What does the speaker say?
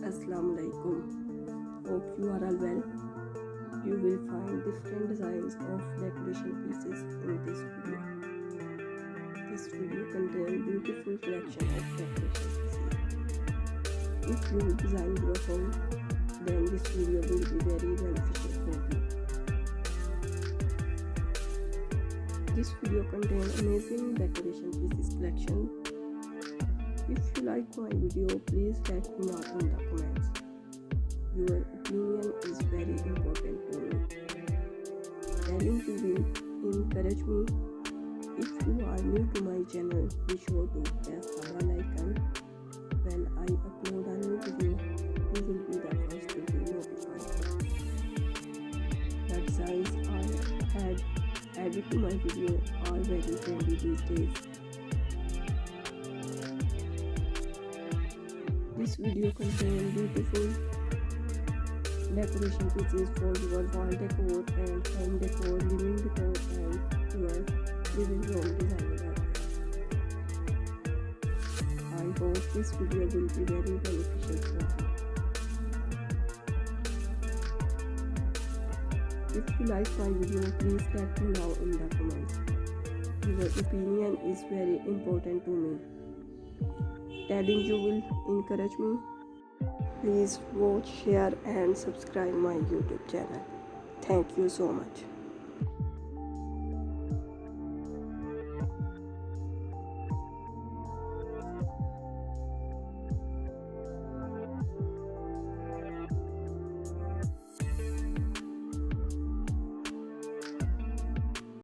Assalamu alaikum. Hope you are all well. You will find different designs of decoration pieces in this video. This video contains beautiful collection of decoration pieces. If you design your home, then this video will be very beneficial for you. This video contains amazing decoration pieces collection. If you like my video, please let me know in the comments. Your opinion is very important to me. Telling you will encourage me. If you are new to my channel, be sure to press the bell icon. When I upload a new video, you will be the first to be notified. The designs I had added to my video are very trendy these days. This video contains beautiful decoration pieces for your wall decor and home decor, living decor and your living room design area. I hope this video will be very beneficial for you. If you like my video, please let me know in the comments. Your opinion is very important to me. Telling you will encourage me. Please watch, share and subscribe my YouTube channel. Thank you so much.